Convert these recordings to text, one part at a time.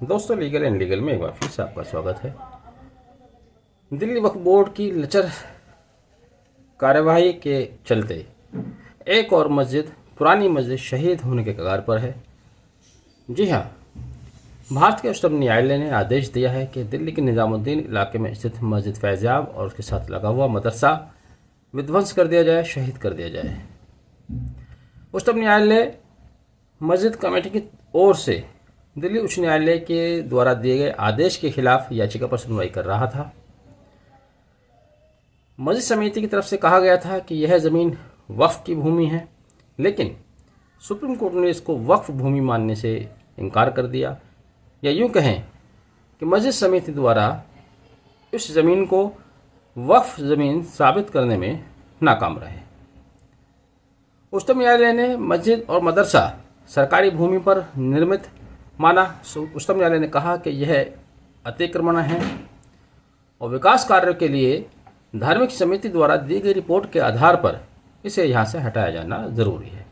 दोस्तों, legal and legal में एक बार फिर से आपका स्वागत है। दिल्ली वक्फ बोर्ड की लचर कार्यवाही के चलते एक और मस्जिद, पुरानी मस्जिद, शहीद होने के कगार पर है। जी हाँ, भारत के उच्चतम न्यायालय ने आदेश दिया है कि दिल्ली के निजामुद्दीन इलाके में स्थित मस्जिद फैज़याब और उसके साथ लगा हुआ मदरसा विध्वंस कर दिया जाए, शहीद कर दिया जाए। उच्चतम न्यायालय मस्जिद कमेटी की ओर से दिल्ली उच्च न्यायालय के द्वारा दिए गए आदेश के खिलाफ याचिका पर सुनवाई कर रहा था। मस्जिद समिति की तरफ से कहा गया था कि यह ज़मीन वक्फ की भूमि है, लेकिन सुप्रीम कोर्ट ने इसको वक्फ भूमि मानने से इनकार कर दिया, या यूँ कहें कि मस्जिद समिति द्वारा इस ज़मीन को वक्फ ज़मीन साबित करने में नाकाम रहे। उच्चतम न्यायालय ने मस्जिद और मदरसा सरकारी भूमि पर निर्मित माना। उच्चतम न्यायालय ने कहा कि यह अतिक्रमण है और विकास कार्यों के लिए धार्मिक समिति द्वारा दी गई रिपोर्ट के आधार पर इसे यहाँ से हटाया जाना ज़रूरी है।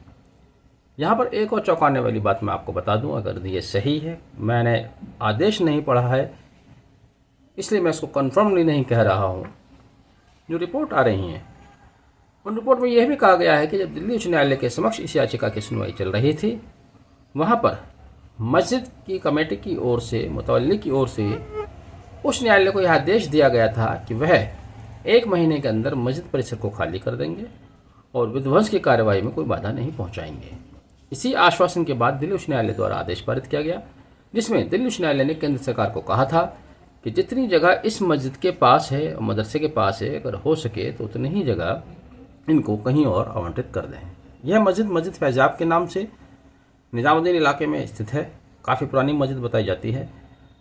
यहाँ पर एक और चौंकाने वाली बात मैं आपको बता दूँ, अगर ये सही है, मैंने आदेश नहीं पढ़ा है इसलिए मैं इसको कन्फर्मली नहीं कह रहा हूँ, जो रिपोर्ट आ रही हैं उन रिपोर्ट में यह भी कहा गया है कि जब दिल्ली उच्च न्यायालय के समक्ष इस याचिका की सुनवाई चल रही थी, वहाँ पर मस्जिद की कमेटी की ओर से, मुतवल्ली की ओर से उच्च न्यायालय को यह आदेश दिया गया था कि वह 1 महीने के अंदर मस्जिद परिसर को खाली कर देंगे और विध्वंस की कार्रवाई में कोई बाधा नहीं पहुंचाएंगे। इसी आश्वासन के बाद दिल्ली उच्च न्यायालय द्वारा आदेश पारित किया गया, जिसमें दिल्ली उच्च न्यायालय ने केंद्र सरकार को कहा था कि जितनी जगह इस मस्जिद के पास है और मदरसे के पास है, अगर हो सके तो उतनी ही जगह इनको कहीं और आवंटित कर दें। यह मस्जिद फैज़याब के नाम से निजामुद्दीन इलाके में स्थित है। काफ़ी पुरानी मस्जिद बताई जाती है।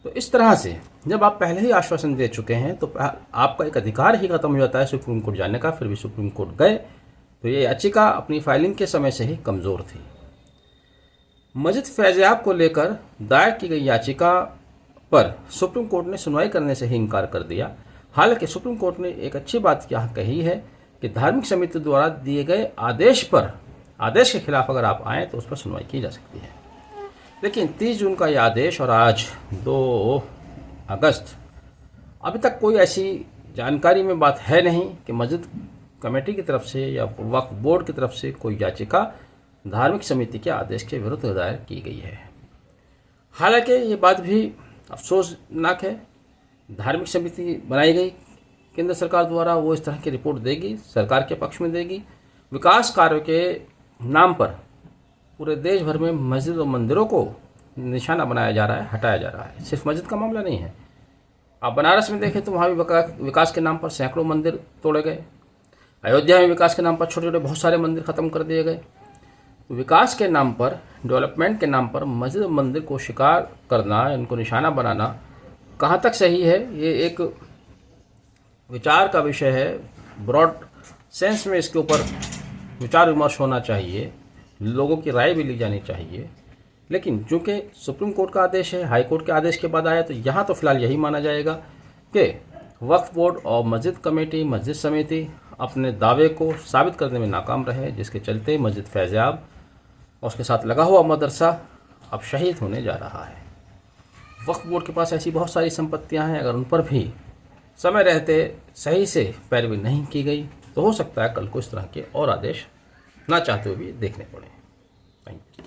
तो इस तरह से जब आप पहले ही आश्वासन दे चुके हैं तो आपका एक अधिकार ही खत्म हो जाता है सुप्रीम कोर्ट जाने का। फिर भी सुप्रीम कोर्ट गए तो ये याचिका अपनी फाइलिंग के समय से ही कमज़ोर थी। मस्जिद फैज़याब को लेकर दायर की गई याचिका पर सुप्रीम कोर्ट ने सुनवाई करने से ही इनकार कर दिया। हालांकि सुप्रीम कोर्ट ने एक अच्छी बात यहाँ कही है कि धार्मिक समिति द्वारा दिए गए आदेश के खिलाफ अगर आप आएँ तो उस पर सुनवाई की जा सकती है। लेकिन 30 जून का यह आदेश और आज 2 अगस्त, अभी तक कोई ऐसी जानकारी में बात है नहीं कि मस्जिद कमेटी की तरफ से या वक्फ बोर्ड की तरफ से कोई याचिका धार्मिक समिति के आदेश के विरुद्ध दायर की गई है। हालांकि ये बात भी अफसोसनाक है। धार्मिक समिति बनाई गई केंद्र सरकार द्वारा, वो इस तरह की रिपोर्ट देगी, सरकार के पक्ष में देगी। विकास कार्यों के नाम पर पूरे देश भर में मस्जिद और मंदिरों को निशाना बनाया जा रहा है, हटाया जा रहा है। सिर्फ मस्जिद का मामला नहीं है। आप बनारस में देखें तो वहाँ भी विकास के नाम पर सैकड़ों मंदिर तोड़े गए। अयोध्या में विकास के नाम पर छोटे छोटे बहुत सारे मंदिर ख़त्म कर दिए गए। तो विकास के नाम पर, डेवलपमेंट के नाम पर मस्जिद और मंदिर को शिकार करना, इनको निशाना बनाना कहाँ तक सही है, ये एक विचार का विषय है। ब्रॉड सेंस में इसके ऊपर विचार विमर्श होना चाहिए, लोगों की राय भी ली जानी चाहिए। लेकिन चूंकि सुप्रीम कोर्ट का आदेश है, हाई कोर्ट के आदेश के बाद आया, तो यहाँ तो फिलहाल यही माना जाएगा कि वक्फ बोर्ड और मस्जिद कमेटी, मस्जिद समिति अपने दावे को साबित करने में नाकाम रहे, जिसके चलते मस्जिद फैज़याब और उसके साथ लगा हुआ मदरसा अब शहीद होने जा रहा है। वक्फ बोर्ड के पास ऐसी बहुत सारी संपत्तियाँ हैं, अगर उन पर भी समय रहते सही से पैरवी नहीं की गई तो हो सकता है कल को इस तरह के और आदेश ना चाहते हुए भी देखने पड़े। Thank you.